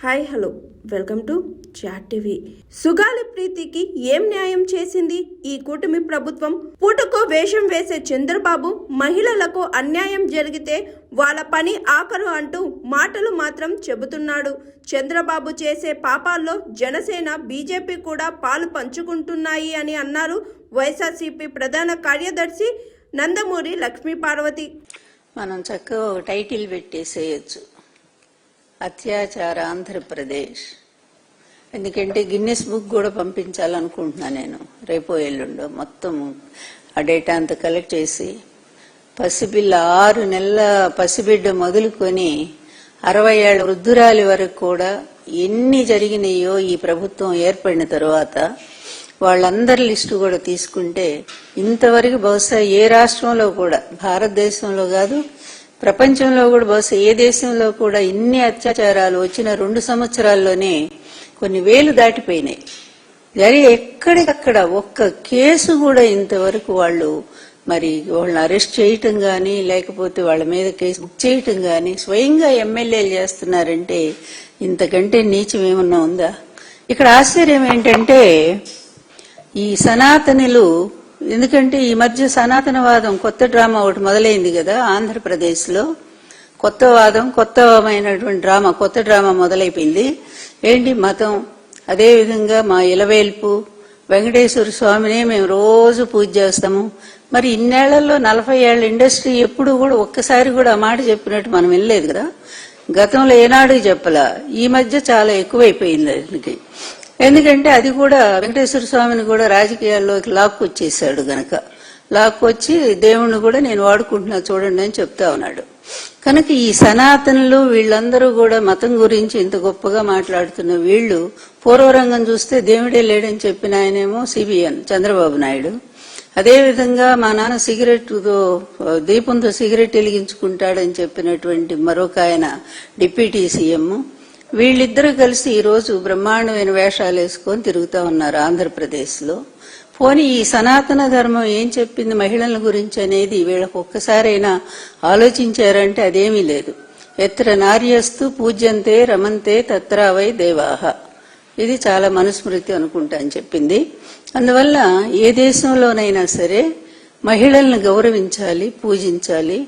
Hi hello welcome to chat TV. Sugali ప్రీతికి ఏం న్యాయం చేసింది ఈ కూటమి ప్రభుత్వం? పూటకో వేషం వేసే చంద్రబాబు మహిళలకు అన్యాయం జరిగితే వాళ్ళ పని ఆఖరు అంటూ మాటలు మాత్రం చెబుతున్నాడు. చంద్రబాబు చేసే పాపాల్లో జనసేన బీజేపీ కూడా పాలు పంచుకుంటున్నాయి అని అన్నారు వైఎస్ఆర్సీపీ ప్రధాన కార్యదర్శి నందమూరి లక్ష్మీపార్వతి. మనం చక్కగా ఒక టైటిల్ పెట్టేసేయచ్చు, అత్యాచార ఆంధ్రప్రదేశ్. ఎందుకంటే గిన్నెస్ బుక్ కూడా పంపించాలనుకుంటున్నా నేను రేపో ఎల్లుండో. మొత్తం ఆ డేటా అంతా కలెక్ట్ చేసి పసిపిల్ల 6 నెలల పసిబిడ్డ మొదలుకొని 60 ఏళ్ల వృద్ధురాలి వరకు కూడా ఎన్ని జరిగినాయో ఈ ప్రభుత్వం ఏర్పడిన తర్వాత వాళ్ళందరి లిస్టు కూడా తీసుకుంటే ఇంతవరకు బహుశా ఏ రాష్ట్రంలో కూడా, భారతదేశంలో కాదు ప్రపంచంలో కూడా బహుశా ఏ దేశంలో కూడా ఇన్ని అత్యాచారాలు వచ్చిన 2 సంవత్సరాల్లోనే కొన్ని వేలు దాటిపోయినాయి. ఎక్కడికక్కడ ఒక్క కేసు కూడా ఇంతవరకు వాళ్ళు వాళ్ళని అరెస్ట్ చేయటం గాని లేకపోతే వాళ్ళ మీద కేసు బుక్ చేయటం గాని స్వయంగా ఎమ్మెల్యేలు చేస్తున్నారంటే ఇంతకంటే నీచం ఏమన్నా ఉందా? ఇక్కడ ఆశ్చర్యం ఏంటంటే ఈ సనాతనులు, ఎందుకంటే ఈ మధ్య సనాతనవాదం కొత్త డ్రామా ఒకటి మొదలైంది కదా ఆంధ్రప్రదేశ్ లో. కొత్తమైనటువంటి డ్రామా, కొత్త డ్రామా మొదలైపోయింది. ఏంటి మతం, అదేవిధంగా మా ఇలవేల్పు వెంకటేశ్వర స్వామినే మేము రోజు పూజ చేస్తాము. మరి ఇన్నేళ్లలో 40 ఏళ్ల ఇండస్ట్రీ ఎప్పుడు కూడా ఒక్కసారి కూడా ఆ మాట చెప్పినట్టు మనం వినలేదు కదా. గతంలో ఏనాడు చెప్పలా, ఈ మధ్య చాలా ఎక్కువైపోయింది దానికి. ఎందుకంటే అది కూడా వెంకటేశ్వర స్వామిని కూడా రాజకీయాల్లోకి లాక్కొచ్చేసాడు గనక, లాక్కొచ్చి దేవుణ్ణి కూడా నేను వాడుకుంటున్నా చూడండి అని చెప్తా ఉన్నాడు. కనుక ఈ సనాతనులు వీళ్ళందరూ కూడా మతం గురించి ఇంత గొప్పగా మాట్లాడుతున్న వీళ్లు పూర్వరంగం చూస్తే దేవుడే లేడని చెప్పిన ఆయనేమో సిబిఎన్ చంద్రబాబు నాయుడు. అదేవిధంగా మా నాన్న దీపంతో సిగరెట్ వెలిగించుకుంటాడని చెప్పినటువంటి మరొక ఆయన డిప్యూటీ సీఎం. వీళ్ళిద్దరూ కలిసి ఈ రోజు బ్రహ్మాండమైన వేషాలు వేసుకొని తిరుగుతా ఉన్నారు ఆంధ్రప్రదేశ్ లో. పోనీ ఈ సనాతన ధర్మం ఏం చెప్పింది మహిళల గురించి అనేది వీళ్ళకు ఒక్కసారైనా ఆలోచించారంటే అదేమీ లేదు. ఎత్ర నార్యస్తు పూజ్యంతే రమంతే తత్రావై దేవాహ, ఇది చాలా మనుస్మృతి అనుకుంటా అని చెప్పింది. అందువల్ల ఏ దేశంలోనైనా సరే మహిళలను గౌరవించాలి, పూజించాలి.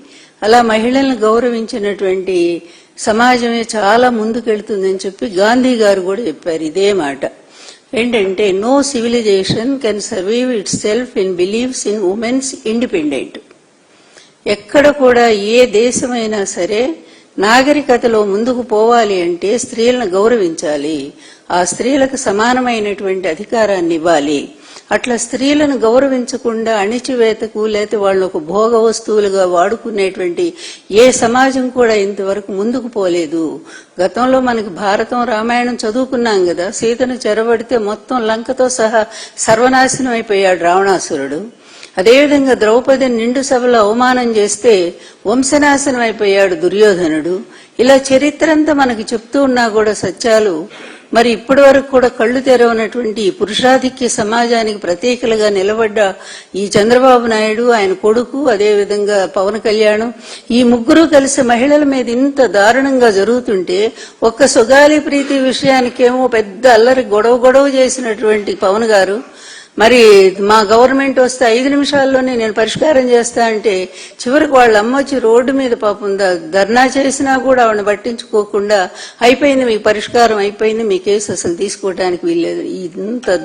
అలా మహిళలను గౌరవించినటువంటి సమాజమే చాలా ముందుకెళ్తుందని చెప్పి గాంధీ గారు కూడా చెప్పారు ఇదే మాట. ఏంటంటే no civilization can survive itself in believes in women's independent. ఎక్కడ కూడా ఏ దేశమైనా సరే నాగరికతలో ముందుకు పోవాలి అంటే స్త్రీలను గౌరవించాలి, ఆ స్త్రీలకు సమానమైనటువంటి అధికారాన్ని ఇవ్వాలి. అట్లా స్త్రీలను గౌరవించకుండా అణిచివేతకు లేకపోతే వాళ్ళు ఒక భోగ వస్తువులుగా వాడుకునేటువంటి ఏ సమాజం కూడా ఇంతవరకు ముందుకు పోలేదు. గతంలో మనకి భారతం రామాయణం చదువుకున్నాం కదా, సీతను చెరబడితే మొత్తం లంకతో సహా సర్వనాశనం అయిపోయాడు రావణాసురుడు. అదేవిధంగా ద్రౌపదిని నిండు సభలో అవమానం చేస్తే వంశనాశనం అయిపోయాడు దుర్యోధనుడు. ఇలా చరిత్ర అంతా మనకి చెప్తూ ఉన్నా కూడా సత్యాలు మరి ఇప్పటి వరకు కూడా కళ్లు తెరవనటువంటి పురుషాధిక్య సమాజానికి ప్రతీకలుగా నిలబడ్డ ఈ చంద్రబాబు నాయుడు, ఆయన కొడుకు, అదేవిధంగా పవన్ కళ్యాణ్, ఈ ముగ్గురు కలిసి మహిళల మీద ఇంత దారుణంగా జరుగుతుంటే ఒక్క సుగాలి ప్రీతి విషయానికేమో పెద్ద అల్లరి గొడవ చేసినటువంటి పవన్ గారు మరి మా గవర్నమెంట్ వస్తే 5 నిమిషాల్లోనే నేను పరిష్కారం చేస్తా అంటే చివరికి వాళ్ళ అమ్మ వచ్చి రోడ్డు మీద పాపం ధర్నా చేసినా కూడా ఆవిడని పట్టించుకోకుండా అయిపోయింది మీ పరిష్కారం, అయిపోయింది మీ కేసు అసలు తీసుకోవడానికి వీల్లేదు. ఇంత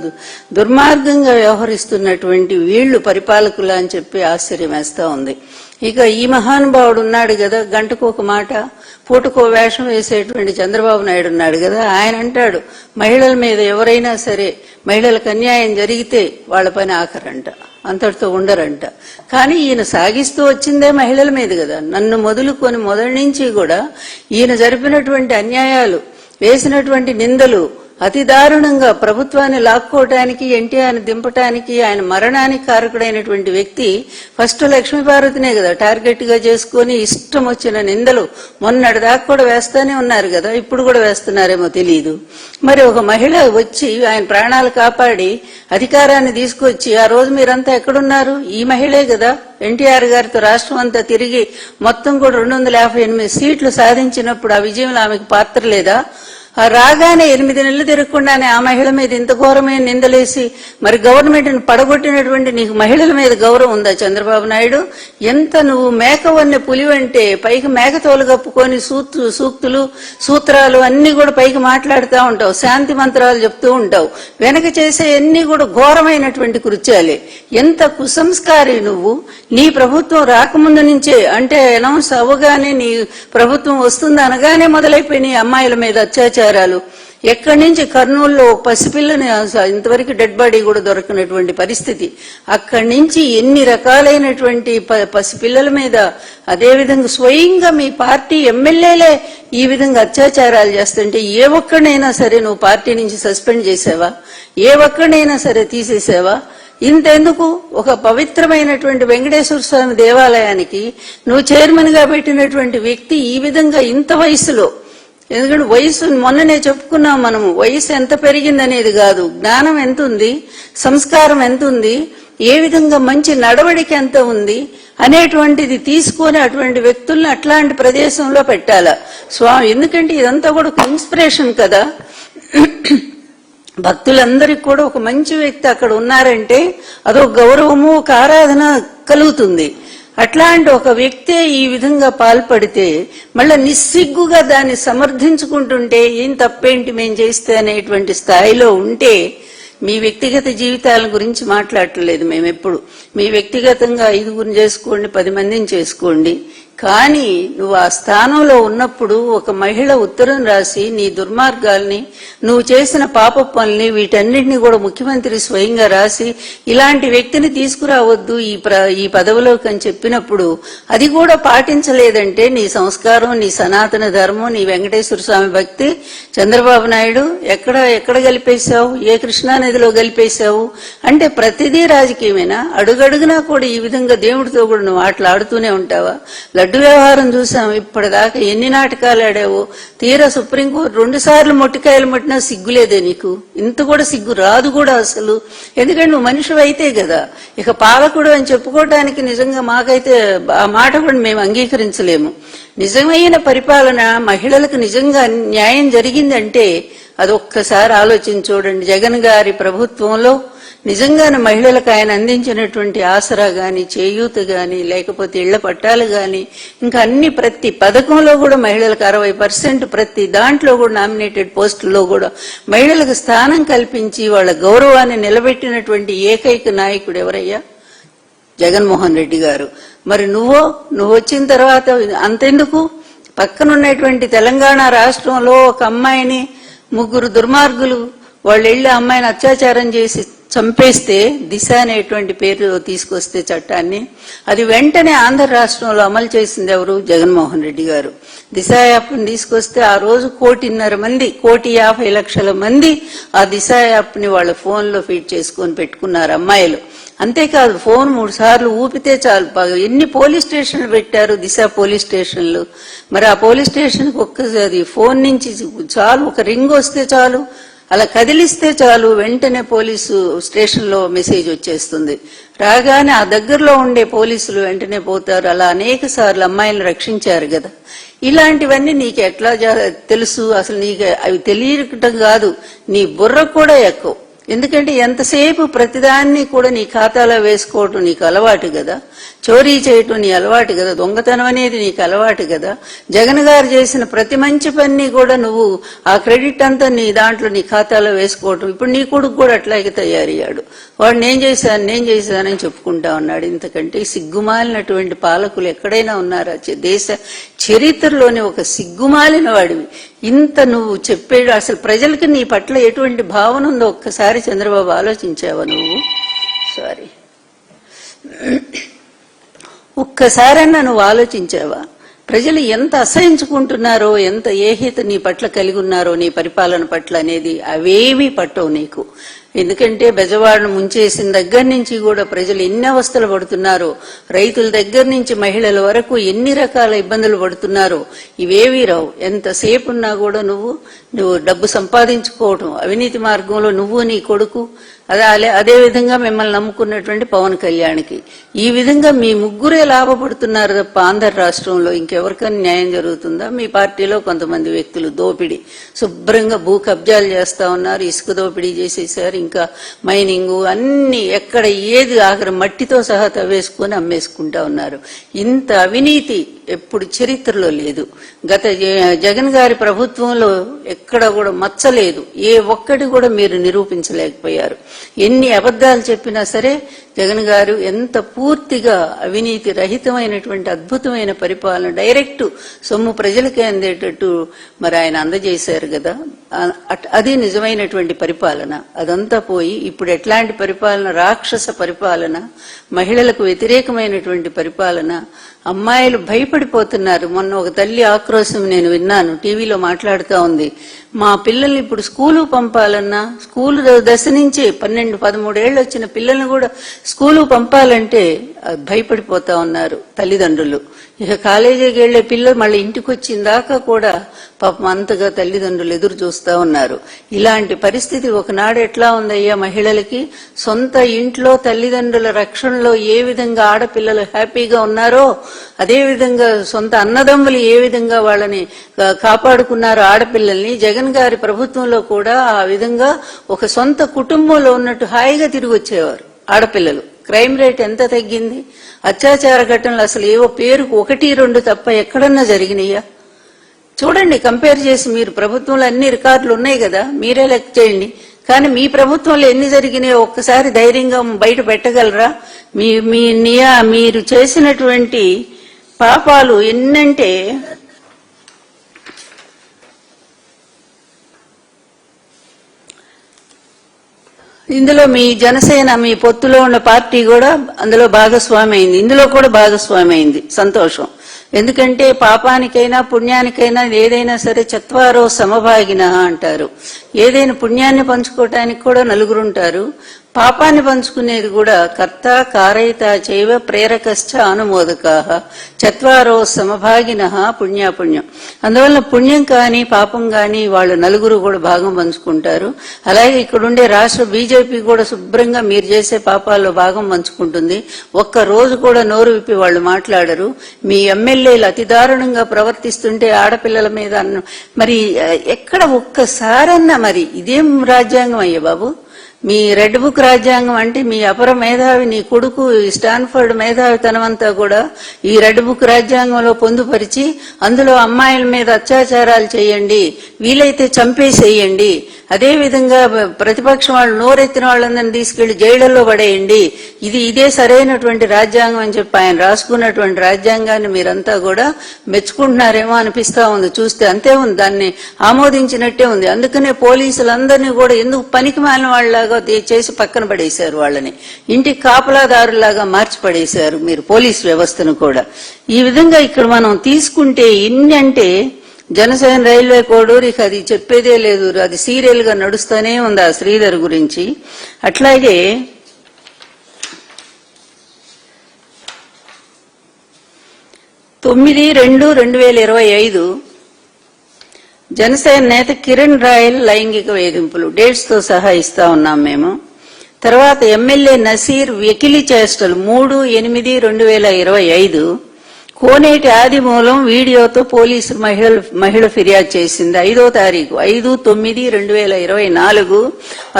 దుర్మార్గంగా వ్యవహరిస్తున్నటువంటి వీళ్లు పరిపాలకులా అని చెప్పి ఆశ్చర్యం వేస్తా ఉంది. ఇక ఈ మహానుభావుడు ఉన్నాడు కదా, గంటకు ఒక మాట పూటకో వేషం వేసేటువంటి చంద్రబాబు నాయుడు ఉన్నాడు కదా, ఆయన అంటాడు మహిళల మీద ఎవరైనా సరే మహిళలకు అన్యాయం జరిగితే వాళ్ళ పని ఆఖరంట, అంతటితో ఉండరంట. కానీ ఈయన సాగిస్తూ వచ్చిందే మహిళల మీద కదా. నన్ను మొదలుకొని మొదటి నుంచి కూడా ఈయన జరిపినటువంటి అన్యాయాలు, వేసినటువంటి నిందలు అతి దారుణంగా ప్రభుత్వాన్ని లాక్కోవటానికి, ఎన్టీఆర్ని దింపటానికి, ఆయన మరణానికి కారకుడైనటువంటి వ్యక్తి ఫస్ట్ లక్ష్మీపార్వతినే కదా టార్గెట్ గా చేసుకుని ఇష్టం వచ్చిన నిందలు మొన్నటి దాకా కూడా వేస్తానే ఉన్నారు కదా, ఇప్పుడు కూడా వేస్తున్నారేమో తెలియదు. మరి ఒక మహిళ వచ్చి ఆయన ప్రాణాలు కాపాడి అధికారాన్ని తీసుకొచ్చి ఆ రోజు మీరంతా ఎక్కడున్నారు? ఈ మహిళే కదా ఎన్టీఆర్ గారితో రాష్ట్రం అంతా తిరిగి మొత్తం కూడా 258 సీట్లు సాధించినప్పుడు ఆ విజయంలో ఆమెకు పాత్ర లేదా? ఆ రాగానే 8 నెలలు తిరగకుండానే ఆ మహిళ మీద ఇంత ఘోరమైన నిందలేసి మరి గవర్నమెంట్ని పడగొట్టినటువంటి నీకు మహిళల మీద గౌరవం ఉందా చంద్రబాబు నాయుడు? ఎంత నువ్వు మేకవన్నె పులివంటే పైకి మేకతోలు కప్పుకొని సూక్తులు సూత్రాలు అన్ని కూడా పైకి మాట్లాడుతూ ఉంటావు, శాంతి మంత్రాలు చెప్తూ ఉంటావు, వెనక చేసే అన్ని కూడా ఘోరమైనటువంటి కృత్యాలే. ఎంత కుసంస్కారి నువ్వు. నీ ప్రభుత్వం రాకముందు నుంచే అంటే అనౌన్స్ అవ్వగానే నీ ప్రభుత్వం వస్తుంది అనగానే మొదలైపోయినాయి అమ్మాయిల మీద అత్యాచారాలు. ఎక్కడి నుంచి కర్నూలులో పసిపిల్లని ఇంతవరకు డెడ్ బాడీ కూడా దొరకనటువంటి పరిస్థితి. అక్కడి నుంచి ఎన్ని రకాలైనటువంటి పసిపిల్లల మీద, అదేవిధంగా స్వయంగా మీ పార్టీ ఎమ్మెల్యేలే ఈ విధంగా అత్యాచారాలు చేస్తుంటే ఏ ఒక్కడైనా సరే నువ్వు పార్టీ నుంచి సస్పెండ్ చేసావా? ఏ ఒక్కడైనా సరే తీసేసావా? ఇంతెందుకు, ఒక పవిత్రమైనటువంటి వెంకటేశ్వర స్వామి దేవాలయానికి నువ్వు చైర్మన్ గా పెట్టినటువంటి వ్యక్తి ఈ విధంగా ఇంత వయసులో, ఎందుకంటే వయసు మొన్ననే చెప్పుకున్నాం మనము, వయసు ఎంత పెరిగిందనేది కాదు, జ్ఞానం ఎంత ఉంది, సంస్కారం ఎంత ఉంది, ఏ విధంగా మంచి నడవడిక ఎంత ఉంది అనేటువంటిది తీసుకొని అటువంటి వ్యక్తుల్ని అట్లాంటి ప్రదేశంలో పెట్టాలా స్వామి? ఎందుకంటే ఇదంతా కూడా ఒక ఇన్స్పిరేషన్ కదా. భక్తులందరికీ కూడా ఒక మంచి వ్యక్తి అక్కడ ఉన్నారంటే అదొక గౌరవము, ఒక ఆరాధన కలుగుతుంది. అట్లాంటి ఒక వ్యక్తే ఈ విధంగా పాల్పడితే మళ్ళా నిస్సిగ్గుగా దాన్ని సమర్థించుకుంటుంటే ఏం తప్పేంటి మేం చేస్తే అనేటువంటి స్థాయిలో ఉంటే, మీ వ్యక్తిగత జీవితాల గురించి మాట్లాడట్లేదు మేమెప్పుడు. మీ వ్యక్తిగతంగా 5గురిని చేసుకోండి, 10 మందిని చేసుకోండి, కానీ నువ్వు ఆ స్థానంలో ఉన్నప్పుడు ఒక మహిళ ఉత్తరం రాసి నీ దుర్మార్గాల్ని, నువ్వు చేసిన పాప పనుల్ని, వీటన్నిటిని కూడా ముఖ్యమంత్రి స్వయంగా రాసి ఇలాంటి వ్యక్తిని తీసుకురావద్దు ఈ పదవిలోకి అని చెప్పినప్పుడు అది కూడా పాటించలేదంటే నీ సంస్కారం, నీ సనాతన ధర్మం, నీ వెంకటేశ్వర స్వామి భక్తి చంద్రబాబు నాయుడు ఎక్కడ కలిపేశావు? ఏ కృష్ణానదిలో కలిపేశావు? అంటే ప్రతిదీ రాజకీయమేనా? అడుగడుగునా కూడా ఈ విధంగా దేవుడితో కూడా నువ్వు ఆటలాడుతూనే ఉంటావా? లడ్డు వ్యవహారం చూసాం, ఇప్పటిదాకా ఎన్ని నాటకాలు ఆడావో. తీరా సుప్రీంకోర్టు 2 సార్లు మొట్టికాయలు ముట్టినా సిగ్గులేదే నీకు? ఇంత కూడా సిగ్గు రాదు కూడా అసలు. ఎందుకంటే నువ్వు మనిషి అయితే కదా. ఇక పాలకుడు అని చెప్పుకోవడానికి నిజంగా మాకైతే ఆ మాట కూడా మేము అంగీకరించలేము. నిజమైన పరిపాలన, మహిళలకు నిజంగా న్యాయం జరిగిందంటే అదొక్కసారి ఆలోచించి చూడండి. జగన్ గారి ప్రభుత్వంలో నిజంగానే మహిళలకు ఆయన అందించినటువంటి ఆసరా గాని, చేయూత గాని, లేకపోతే ఇళ్ల పట్టాలు గాని, ఇంకా అన్ని ప్రతి పథకంలో కూడా మహిళలకు 60% ప్రతి దాంట్లో కూడా నామినేటెడ్ పోస్టుల్లో కూడా మహిళలకు స్థానం కల్పించి వాళ్ళ గౌరవాన్ని నిలబెట్టినటువంటి ఏకైక నాయకుడు ఎవరయ్యా? జగన్మోహన్ రెడ్డి గారు. మరి నువ్వు వచ్చిన తర్వాత అంతెందుకు, పక్కనున్నటువంటి తెలంగాణ రాష్ట్రంలో ఒక అమ్మాయిని 3 దుర్మార్గులు వాళ్ళు వెళ్లి అమ్మాయిని అత్యాచారం చేసి చంపేస్తే దిశ అనేటువంటి పేరు తీసుకొస్తే చట్టాన్ని, అది వెంటనే ఆంధ్ర రాష్ట్రంలో అమలు చేసింది ఎవరు? జగన్మోహన్ రెడ్డి గారు. దిశ యాప్ని తీసుకొస్తే ఆ రోజు 1.5 మంది, 1,50,00,000 మంది ఆ దిశ యాప్ని వాళ్ళ ఫోన్లో ఫీడ్ చేసుకొని పెట్టుకున్నారు అమ్మాయిలు. అంతేకాదు, ఫోన్ 3 సార్లు ఊపితే చాలు. ఎన్ని పోలీస్ స్టేషన్లు పెట్టారు, దిశ పోలీస్ స్టేషన్లు. మరి ఆ పోలీస్ స్టేషన్కి ఒక్కసారి ఫోన్ నుంచి చాలు, ఒక రింగ్ వస్తే చాలు, అలా కదిలిస్తే చాలు, వెంటనే పోలీసు స్టేషన్లో మెసేజ్ వచ్చేస్తుంది. రాగానే ఆ దగ్గరలో ఉండే పోలీసులు వెంటనే పోతారు. అలా అనేక సార్లు అమ్మాయిలను రక్షించారు కదా. ఇలాంటివన్నీ నీకు ఎట్లా తెలుసు? అసలు నీకు అవి తెలియటం కాదు, నీ బుర్ర కూడా ఎక్కువ. ఎందుకంటే ఎంతసేపు ప్రతిదాన్ని కూడా నీ ఖాతాలో వేసుకోవటం నీకు అలవాటు కదా, చోరీ చేయటం నీ అలవాటు కదా, దొంగతనం అనేది నీకు అలవాటు కదా. జగన్ గారు చేసిన ప్రతి మంచి పని కూడా నువ్వు ఆ క్రెడిట్ అంతా నీ దాంట్లో నీ ఖాతాలో వేసుకోవటం. ఇప్పుడు నీ కొడుకు కూడా అట్లాగే తయారయ్యాడు. వాడు నేను చేశానని చెప్పుకుంటా ఉన్నాడు. ఇంతకంటే సిగ్గుమాలినటువంటి పాలకులు ఎక్కడైనా ఉన్నారా? దేశ చరిత్రలోనే ఒక సిగ్గుమాలిన వాడివి. ఇంత నువ్వు చెప్పేడు, అసలు ప్రజలకి నీ పట్ల ఎటువంటి భావన ఉందో ఒక్కసారి చంద్రబాబు ఆలోచించావా నువ్వు? సారీ, ఒక్కసారన్నా నువ్వు ఆలోచించావా? ప్రజలు ఎంత అసహించుకుంటున్నారో, ఎంత ఏహిత నీ పట్ల కలిగి ఉన్నారో, నీ పరిపాలన పట్ల అనేది అవేమీ పట్టవు నీకు. ఎందుకంటే బెజవాడను ముంచేసిన దగ్గర నుంచి కూడా ప్రజలు ఎన్ని అవస్థలు పడుతున్నారు, రైతుల దగ్గర నుంచి మహిళల వరకు ఎన్ని రకాల ఇబ్బందులు పడుతున్నారు. ఇవేవీ రావు. ఎంతసేపు ఉన్నా కూడా నువ్వు డబ్బు సంపాదించుకోవటం, అవినీతి మార్గంలో నువ్వు నీ కొడుకు, అదే విధంగా మిమ్మల్ని నమ్ముకున్నటువంటి పవన్ కళ్యాణ్కి ఈ విధంగా మీ ముగ్గురే లాభపడుతున్నారు తప్ప ఆంధ్ర రాష్ట్రంలో ఇంకెవరికైనా న్యాయం జరుగుతుందా? మీ పార్టీలో కొంతమంది వ్యక్తులు దోపిడీ, శుభ్రంగా భూ కబ్జాలు చేస్తా ఉన్నారు, ఇసుక దోపిడీ చేసేసారు, ఇంకా మైనింగ్ అన్ని ఎక్కడ ఏది ఆఖరి మట్టితో సహా తవ్వేసుకుని అమ్మేసుకుంటా ఉన్నారు. ఇంత అవినీతి ఎప్పుడు చరిత్రలో లేదు. గత జగన్ గారి ప్రభుత్వంలో ఎక్కడ కూడా మచ్చలేదు. ఏ ఒక్కటి కూడా మీరు నిరూపించలేకపోయారు. ఎన్ని అబద్ధాలు చెప్పినా సరే జగన్ గారు ఎంత పూర్తిగా అవినీతి రహితమైనటువంటి అద్భుతమైన పరిపాలన, డైరెక్ట్ సొమ్ము ప్రజలకే అందేటట్టు మరి ఆయన అందజేశారు కదా. అది నిజమైనటువంటి పరిపాలన. అదంతా పోయి ఇప్పుడు ఎట్లాంటి పరిపాలన? రాక్షస పరిపాలన, మహిళలకు వ్యతిరేకమైనటువంటి పరిపాలన. అమ్మాయిలు భయపడిపోతున్నారు. మొన్న ఒక తల్లి ఆక్రోశం నేను విన్నాను, టీవీలో మాట్లాడుతూ ఉంది. మా పిల్లల్ని ఇప్పుడు స్కూలు పంపాలన్నా, స్కూలు దశ నుంచే 12-13 ఏళ్ళు వచ్చిన పిల్లల్ని కూడా స్కూలు పంపాలంటే భయపడిపోతా ఉన్నారు తల్లిదండ్రులు. ఇక కాలేజీకి వెళ్లే పిల్లలు మళ్ళీ ఇంటికి వచ్చిన దాకా కూడా పాపం అంతగా తల్లిదండ్రులు ఎదురు చూస్తా ఉన్నారు. ఇలాంటి పరిస్థితి ఒకనాడు ఎట్లా ఉందయ్యా మహిళలకి? సొంత ఇంట్లో తల్లిదండ్రుల రక్షణలో ఏ విధంగా ఆడపిల్లలు హ్యాపీగా ఉన్నారో అదే విధంగా సొంత అన్నదమ్ములు ఏ విధంగా వాళ్ళని కాపాడుకున్నారో ఆడపిల్లల్ని, జగన్ గారి ప్రభుత్వంలో కూడా ఆ విధంగా ఒక సొంత కుటుంబంలో ఉన్నట్టు హాయిగా తిరిగి వచ్చేవారు ఆడపిల్లలు. క్రైమ్ రేట్ ఎంత తగ్గింది? అత్యాచార ఘటనలు అసలు ఏవో పేరుకు 1-2 తప్ప ఎక్కడన్నా జరిగినాయా? చూడండి, కంపేర్ చేసి. మీరు ప్రభుత్వంలో అన్ని రికార్డులు ఉన్నాయి కదా, మీరే లెక్క చేయండి. కానీ మీ ప్రభుత్వంలో ఎన్ని జరిగినాయో ఒక్కసారి ధైర్యంగా బయట పెట్టగలరా? మీరు చేసినటువంటి పాపాలు ఎన్నంటే ఇందులో మీ జనసేన, మీ పొత్తులో ఉన్న పార్టీ కూడా అందులో భాగస్వామి అయింది. ఇందులో కూడా భాగస్వామి అయింది. సంతోషం. ఎందుకంటే పాపానికైనా పుణ్యానికైనా ఏదైనా సరే చత్వారో సమభాగిన అంటారు. ఏదైనా పుణ్యాన్ని పంచుకోవటానికి కూడా నలుగురుంటారు, పాపాన్ని పంచుకునేది కూడా కర్త కారయిత చైవ ప్రేరకశ్చ అనుమోదకాః చత్వారో సమభాగిన పుణ్యాపుణ్యం. అందువల్ల పుణ్యం కానీ పాపం కానీ వాళ్ళు నలుగురు కూడా భాగం పంచుకుంటారు. అలాగే ఇక్కడుండే రాష్ట్ర బీజేపీ కూడా శుభ్రంగా మీరు చేసే పాపాల్లో భాగం పంచుకుంటుంది. ఒక్క రోజు కూడా నోరు విప్పి వాళ్ళు మాట్లాడరు. మీ ఎమ్మెల్యేలు అతి దారుణంగా ప్రవర్తిస్తుంటే ఆడపిల్లల మీద మరి ఎక్కడ ఒక్కసారన్నా మరి ఇదేం రాజ్యాంగం అయ్యా బాబు? మీ రెడ్ బుక్ రాజ్యాంగం అంటే మీ అపర మేధావి, నీ కొడుకు స్టాన్ఫర్డ్ మేధావితనమంతా కూడా ఈ రెడ్ బుక్ రాజ్యాంగంలో పొందుపరిచి అందులో అమ్మాయిల మీద అత్యాచారాలు చేయండి, వీలైతే చంపేసేయండి, అదేవిధంగా ప్రతిపక్షం వాళ్ళు నోరెత్తిన వాళ్ళందరినీ తీసుకెళ్లి జైళ్లలో పడేయండి, ఇదే సరైనటువంటి రాజ్యాంగం అని చెప్పి ఆయన రాసుకున్నటువంటి రాజ్యాంగాన్ని మీరంతా కూడా మెచ్చుకుంటున్నారేమో అనిపిస్తా ఉంది చూస్తే. అంతే ఉంది, దాన్ని ఆమోదించినట్టే ఉంది. అందుకనే పోలీసులందరినీ కూడా ఎందుకు పనికి మాలిన వాళ్ళలాగా చేసి పక్కన పడేశారు, వాళ్ళని ఇంటికి కాపలాదారులాగా మార్చి పడేశారు మీరు పోలీస్ వ్యవస్థను కూడా. ఈ విధంగా ఇక్కడ మనం తీసుకుంటే ఇన్ని అంటే జనసేన రైల్వే కోడూరు ఇక అది చెప్పేదే లేదు, అది సీరియల్ గా నడుస్తూనే ఉంది ఆ శ్రీధర్ గురించి. అట్లాగే తొమ్మిది 2/2025 జనసేన నేత కిరణ్ రాయల్ లైంగిక వేధింపులు డేట్స్ తో సహా ఇస్తా ఉన్నాం మేము. తర్వాత ఎమ్మెల్యే నసీర్ వెకిలి చేష్టలు 3/8/2025 కోనేటి ఆదిమూలం వీడియోతో పోలీసు మహిళ ఫిర్యాదు చేసింది. 5వ తారీఖు 5/9/2024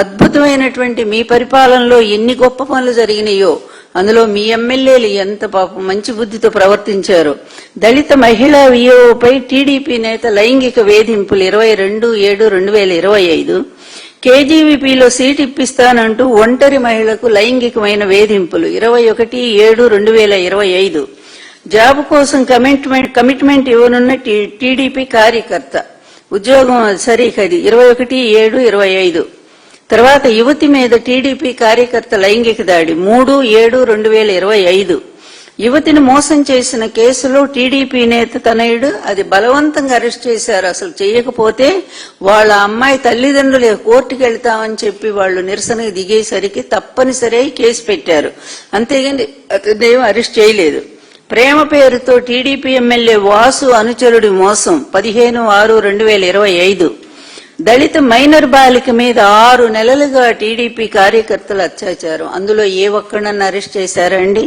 అద్భుతమైనటువంటి మీ పరిపాలనలో ఎన్ని గొప్ప పనులు జరిగినాయో అందులో మీ ఎమ్మెల్యేలు ఎంత పాపం మంచి బుద్ధితో ప్రవర్తించారు. దళిత మహిళా వియోపై టీడీపీ నేత లైంగిక వేధింపులు 22/7/2025 కేజీవీపీలో సీట్ ఇప్పిస్తానంటూ ఒంటరి మహిళకు లైంగికమైన వేధింపులు 21/7/2025 జాబ్ కోసం కమిట్మెంట్ ఇవ్వనున్న టీడీపీ కార్యకర్త ఉద్యోగం సరికది 21/7/25 తర్వాత యువతి మీద టీడీపీ కార్యకర్త లైంగిక దాడి 3/7/2025 యువతిని మోసం చేసిన కేసులో టీడీపీ నేత తనయుడు అది బలవంతంగా అరెస్ట్ చేశారు. అసలు చేయకపోతే వాళ్ళ అమ్మాయి తల్లిదండ్రులు కోర్టుకు వెళ్తామని చెప్పి వాళ్ళు నిరసనకు దిగేసరికి తప్పనిసరి కేసు పెట్టారు. అంతేగాని అతనేం అరెస్ట్ చేయలేదు. ప్రేమ పేరుతో టీడీపీ ఎమ్మెల్యే వాసు అనుచరుడి మోసం 15/6/2025. దళిత మైనర్ బాలిక మీద 6 నెలలుగా టీడీపీ కార్యకర్తల అత్యాచారం. అందులో ఏ ఒక్కడన్నా అరెస్ట్ చేశారండి?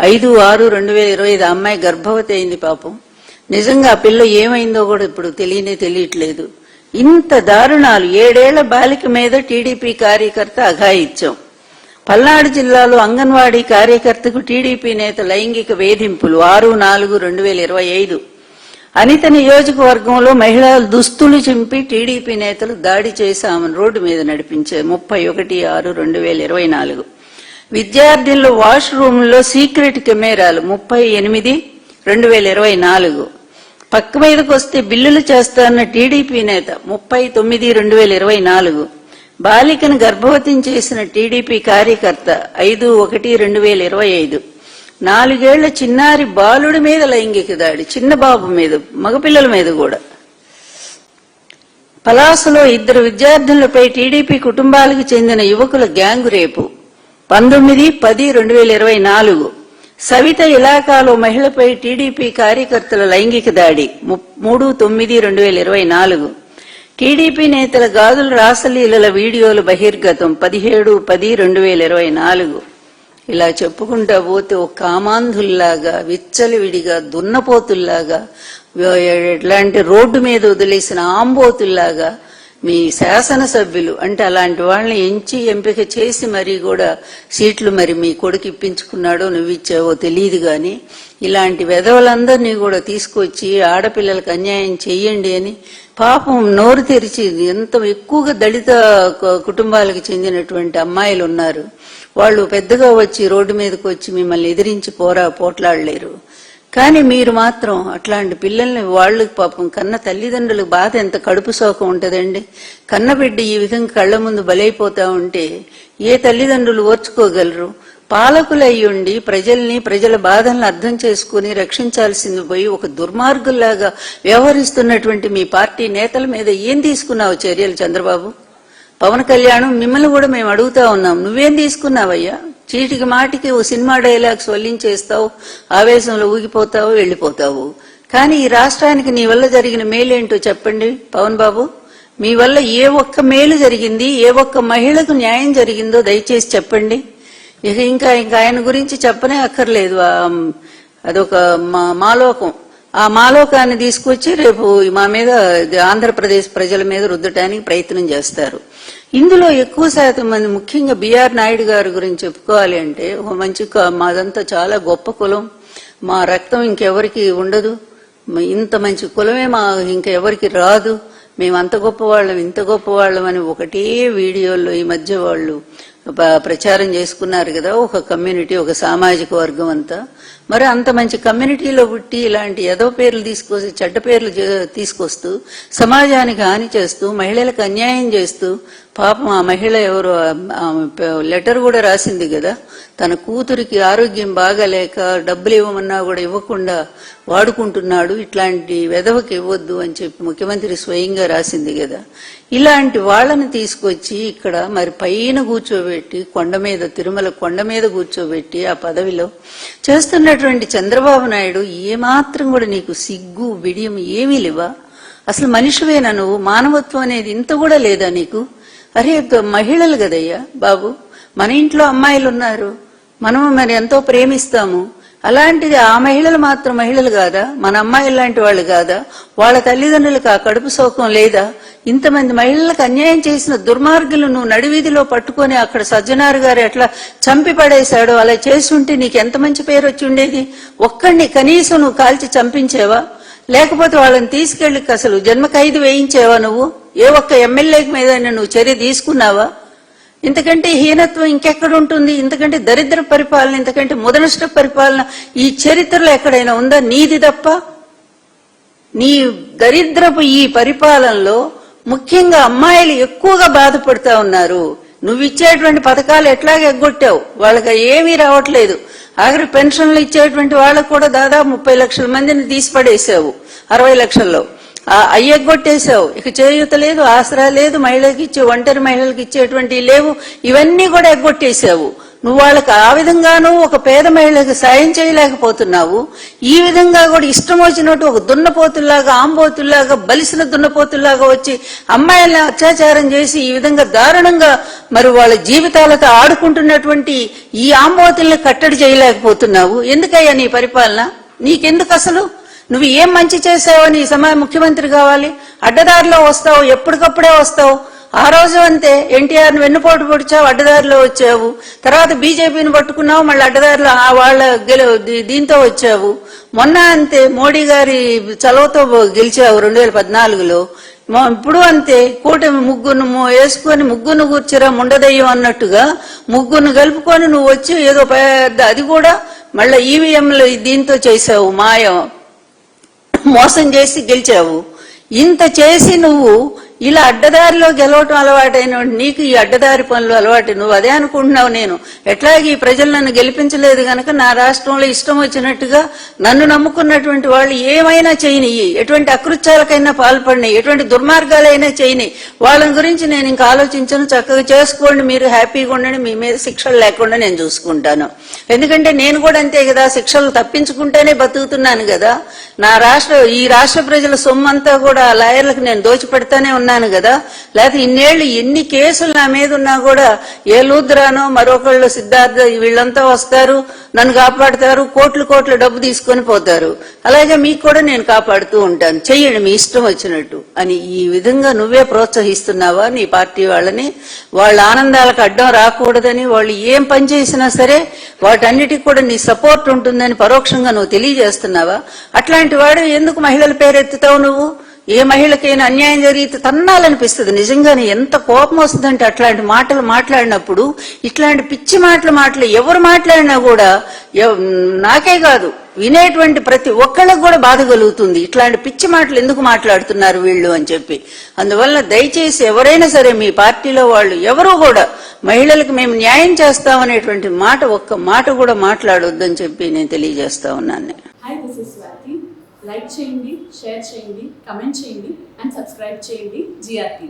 5/6/2025 అమ్మాయి గర్భవతి అయింది పాపం. నిజంగా ఆ పిల్ల ఏమైందో కూడా ఇప్పుడు తెలియట్లేదు. ఇంత దారుణాలు 7 ఏళ్ల బాలిక మీద టీడీపీ కార్యకర్త అఘాయిత్యం. పల్నాడు జిల్లాలో అంగన్వాడీ కార్యకర్తకు టీడీపీ నేత లైంగిక వేధింపులు 6/4/2025. అనిత నియోజకవర్గంలో మహిళల దుస్తులు చింపి టీడీపీ నేతలు దాడి చేసి ఆమెను రోడ్డు మీద నడిపించారు 31/6/2024. విద్యార్థుల వాష్ రూమ్లో సీక్రెట్ కెమెరాలు 38/2024. పక్క మీదకు వస్తే బిల్లులు చేస్తారన్న టీడీపీ నేత 30/9/2024. బాలికను గర్భవతిని చేసిన టీడీపీ కార్యకర్త 5/1/2025. 4 ఏళ్ల చిన్నారి బాలుడి మీద లైంగిక దాడి, చిన్న బాబు మీద, మగపిల్లల మీద కూడా. పలాసలో 2 విద్యార్థులపై టీడీపీ కుటుంబాలకు చెందిన యువకుల గ్యాంగు రేపు 19/10/2024. సవిత ఇలాకాలో మహిళపై టీడీపీ కార్యకర్తల లైంగిక దాడి 3/9/2024. టీడీపీ నేతల గాజుల రాసలీలల వీడియోలు బహిర్గతం 17/10/2024. ఇలా చెప్పుకుంటా పోతే ఒక కామాంధుల్లాగా, విచ్చలవిడిగా, దున్నపోతుల్లాగా, ఎట్లాంటి రోడ్డు మీద వదిలేసిన ఆంబోతుల్లాగా మీ శాసనసభ్యులు అంటే అలాంటి వాళ్ళని ఎంపిక చేసి మరీ కూడా సీట్లు మరి మీ కొడుకు ఇప్పించుకున్నాడో నువ్వు ఇచ్చావో తెలియదు గాని ఇలాంటి వెధవలందరినీ కూడా తీసుకొచ్చి ఆడపిల్లలకు అన్యాయం చెయ్యండి అని పాపం నోరు తెరిచి ఎంత ఎక్కువగా దళిత కుటుంబాలకు చెందినటువంటి అమ్మాయిలు ఉన్నారు. వాళ్ళు పెద్దగా వచ్చి రోడ్డు మీదకి వచ్చి మిమ్మల్ని ఎదిరించి పోట్లాడలేరు. కానీ మీరు మాత్రం అట్లాంటి పిల్లల్ని వాళ్ళకి పాపం కన్న తల్లిదండ్రులకు బాధ ఎంత కడుపు సోకం ఉంటదండి. కన్నబిడ్డ ఈ విధంగా కళ్ల ముందు బలైపోతా ఉంటే ఏ తల్లిదండ్రులు ఓర్చుకోగలరు? పాలకులయ్యుండి ప్రజల బాధలను అర్థం చేసుకుని రక్షించాల్సింది పోయి ఒక దుర్మార్గుల్లాగా వ్యవహరిస్తున్నటువంటి మీ పార్టీ నేతల మీద ఏం తీసుకున్నావు చర్యలు చంద్రబాబు? పవన్ కళ్యాణ్ మిమ్మల్ని కూడా మేము అడుగుతా ఉన్నాం, నువ్వేం తీసుకున్నావయ్యా? చీటికి మాటికి ఓ సినిమా డైలాగ్స్ వల్లించేస్తావు, ఆవేశంలో ఊగిపోతావు, వెళ్లిపోతావు. కానీ ఈ రాష్ట్రానికి నీ వల్ల జరిగిన మేలేంటో చెప్పండి పవన్ బాబు. మీ వల్ల ఏ ఒక్క మేలు జరిగింది, ఏ ఒక్క మహిళకు న్యాయం జరిగిందో దయచేసి చెప్పండి. ఇంకా ఆయన గురించి చెప్పనే అక్కర్లేదు. అదొక మాలోకం. ఆ మాలోకాన్ని తీసుకొచ్చి రేపు మా మీద ఆంధ్రప్రదేశ్ ప్రజల మీద రుద్దటానికి ప్రయత్నం చేస్తారు. ఇందులో ఎక్కువ శాతం మంది ముఖ్యంగా బిఆర్ నాయుడు గారి గురించి చెప్పుకోవాలి అంటే ఒక మంచి మాదంతా చాలా గొప్ప కులం, మా రక్తం ఇంకెవరికి ఉండదు, ఇంత మంచి కులమే మా ఇంకెవరికి రాదు, మేము అంత గొప్పవాళ్ళం ఇంత గొప్పవాళ్ళం అని ఒకటే వీడియోల్లో ఈ మధ్య వాళ్ళు ప్రచారం చేసుకున్నారు కదా ఒక కమ్యూనిటీ, ఒక సామాజిక వర్గం అంతా. మరి అంత మంచి కమ్యూనిటీలో పుట్టి ఇలాంటి ఏదో పేర్లు తీసుకొచ్చి చెడ్డ పేర్లు తీసుకొస్తూ సమాజానికి హాని చేస్తూ మహిళలకు అన్యాయం చేస్తూ పాపం ఆ మహిళ ఎవరు లెటర్ కూడా రాసింది కదా, తన కూతురికి ఆరోగ్యం బాగాలేక డబ్బులు ఇవ్వమన్నా కూడా ఇవ్వకుండా వాడుకుంటున్నాడు, ఇట్లాంటి వెధవకి ఇవ్వద్దు అని చెప్పి ముఖ్యమంత్రి స్వయంగా రాసింది కదా. ఇలాంటి వాళ్ళని తీసుకొచ్చి ఇక్కడ మరి పైన కూర్చోబెట్టి తిరుమల కొండ మీద కూర్చోబెట్టి ఆ పదవిలో చేస్తున్నటువంటి చంద్రబాబు నాయుడు ఏమాత్రం కూడా నీకు సిగ్గు బిడియం ఏమీ లేవా? అసలు మనిషివేనా నువ్వు? మానవత్వం అనేది ఇంత కూడా లేదా నీకు? అరే మహిళలు కదయ్యా బాబు, మన ఇంట్లో అమ్మాయిలు ఉన్నారు, మనము మరి ఎంతో ప్రేమిస్తాము. అలాంటిది ఆ మహిళలు మాత్రం మహిళలు కాదా? మన అమ్మాయిలు లాంటి వాళ్ళు కాదా? వాళ్ళ తల్లిదండ్రులకు ఆ కడుపు సోకం లేదా? ఇంతమంది మహిళలకు అన్యాయం చేసిన దుర్మార్గులు నువ్వు నడివీధిలో పట్టుకొని అక్కడ సజ్జనార్ గారు ఎట్లా చంపి పడేశాడో అలా చేస్తుంటే నీకు ఎంత మంచి పేరు వచ్చి ఉండేది. ఒక్కడిని కనీసం నువ్వు కాల్చి చంపించేవా? లేకపోతే వాళ్ళని తీసుకెళ్లి అసలు జన్మ ఖైదు వేయించేవా? నువ్వు ఏ ఒక్క ఎమ్మెల్యే మీద నువ్వు చర్య తీసుకున్నావా? ఇంతకంటే హీనత్వం ఇంకెక్కడ ఉంటుంది? ఇంతకంటే దరిద్ర పరిపాలన, ఇంతకంటే ముదనష్ట పరిపాలన ఈ చరిత్రలో ఎక్కడైనా ఉందా? నీది తప్ప. నీ దరిద్రపు ఈ పరిపాలనలో ముఖ్యంగా అమ్మాయిలు ఎక్కువగా బాధపడుతా ఉన్నారు. నువ్వు ఇచ్చేటువంటి పథకాలు ఎట్లాగ ఎగ్గొట్టావు, వాళ్ళకి ఏమీ రావట్లేదు. ఆఖరి పెన్షన్లు ఇచ్చేటువంటి వాళ్ళకు కూడా దాదాపు 30 లక్షల మందిని తీసి పడేసావు 60 లక్షల్లో అవి ఎగ్గొట్టేశావు. ఇక చేయూత లేదు, ఆసరా లేదు, మహిళలకు ఇచ్చే ఒంటరి మహిళలకు ఇచ్చేటువంటి లేవు, ఇవన్నీ కూడా ఎగ్గొట్టేశావు. నువ్వు వాళ్ళకి ఆ విధంగానూ ఒక పేద మహిళలకు సాయం చేయలేకపోతున్నావు. ఈ విధంగా కూడా ఇష్టం వచ్చినట్టు ఒక దున్నపోతుల్లాగా, ఆంబోతుల్లాగా, బలిసిన దున్నపోతుల్లాగా వచ్చి అమ్మాయిలను అత్యాచారం చేసి ఈ విధంగా దారుణంగా మరి వాళ్ళ జీవితాలతో ఆడుకుంటున్నటువంటి ఈ ఆంబోతుల్ని కట్టడి చేయలేకపోతున్నావు. ఎందుకయ్యా నీ పరిపాలన? నీకెందుకు అసలు? నువ్వు ఏం మంచి చేసావని ముఖ్యమంత్రి కావాలి? అడ్డదారిలో వస్తావు, ఎప్పటికప్పుడే వస్తావు. ఆ రోజు అంతే ఎన్టీఆర్ని వెన్నుపోటు పొడిచావు, అడ్డదారిలో వచ్చావు. తర్వాత బీజేపీని పట్టుకున్నావు, మళ్ళీ అడ్డదారిలో వాళ్ళ దీంతో వచ్చావు. మొన్న అంతే మోడీ గారి చలవతో గెలిచావు 2014లో. ఇప్పుడు అంతే కూటమి ముగ్గురు వేసుకొని ముగ్గురు కూర్చురా ముండదయ్యం అన్నట్టుగా ముగ్గురు కలుపుకొని నువ్వు వచ్చి ఏదో పెద్ద అది కూడా మళ్ళీ ఈవీఎంలు దీంతో చేసావు, మాయం మోసం చేసి గెలిచావు. ఇంత చేసి నువ్వు ఇలా అడ్డదారిలో గెలవటం అలవాటైన నీకు ఈ అడ్డదారి పనులు అలవాటు. నువ్వు అదే అనుకుంటున్నావు. నేను ఎట్లాగే ఈ ప్రజలు నన్ను గెలిపించలేదు గనక నా రాష్ట్రంలో ఇష్టం వచ్చినట్టుగా నన్ను నమ్ముకున్నటువంటి వాళ్ళు ఏమైనా చేయనియ్యి, ఎటువంటి అకృత్యాలకైనా పాల్పడినాయి, ఎటువంటి దుర్మార్గాలైనా చేయని, వాళ్ళని గురించి నేను ఇంకా ఆలోచించను. చక్కగా చేసుకోండి, మీరు హ్యాపీగా ఉండండి, మీ మీద శిక్షలు లేకుండా నేను చూసుకుంటాను. ఎందుకంటే నేను కూడా అంతే కదా, శిక్షలు తప్పించుకుంటేనే బతుకుతున్నాను కదా. ఈ రాష్ట్ర ప్రజల సొమ్మంతా కూడా లాయర్లకు నేను దోచిపెడతానే ఉన్నాను కదా. లేకపోతే ఇన్నేళ్లు ఎన్ని కేసులు నా మీద ఉన్నా కూడా ఏ లూద్రానో మరొకళ్ళు సిద్ధార్థ వీళ్ళంతా వస్తారు, నన్ను కాపాడుతారు, కోట్ల డబ్బు తీసుకొని పోతారు. అలాగే మీకు కూడా నేను కాపాడుతూ ఉంటాను, చెయ్యండి మీ ఇష్టం వచ్చినట్టు అని. ఈ విధంగా నువ్వే ప్రోత్సహిస్తున్నావా నీ పార్టీ వాళ్ళని? వాళ్ళ ఆనందాలకు అడ్డం రాకూడదని, వాళ్ళు ఏం పని చేసినా సరే వాటన్నిటికి కూడా నీ సపోర్ట్ ఉంటుందని పరోక్షంగా నువ్వు తెలియజేస్తున్నావా? అట్లాంటి వాడు ఎందుకు మహిళల పేరెత్తుతావు నువ్వు? ఏ మహిళకైనా అన్యాయం జరిగితే తన్నాలనిపిస్తుంది. నిజంగానే ఎంత కోపం వస్తుందంటే అట్లాంటి మాటలు మాట్లాడినప్పుడు, ఇట్లాంటి పిచ్చి మాటలు ఎవరు మాట్లాడినా కూడా నాకే కాదు వినేటువంటి ప్రతి ఒక్కళ్ళకు కూడా బాధ కలుగుతుంది. ఇట్లాంటి పిచ్చి మాటలు ఎందుకు మాట్లాడుతున్నారు వీళ్ళు అని చెప్పి. అందువల్ల దయచేసి ఎవరైనా సరే మీ పార్టీలో వాళ్ళు ఎవరూ కూడా మహిళలకు మేము న్యాయం చేస్తామనేటువంటి ఒక్క మాట కూడా మాట్లాడొద్దని చెప్పి నేను తెలియజేస్తా ఉన్నాను. లైక్ చేయండి, షేర్ చేయండి, కమెంట్ చేయండి అండ్ సబ్స్క్రైబ్ చేయండి GRT.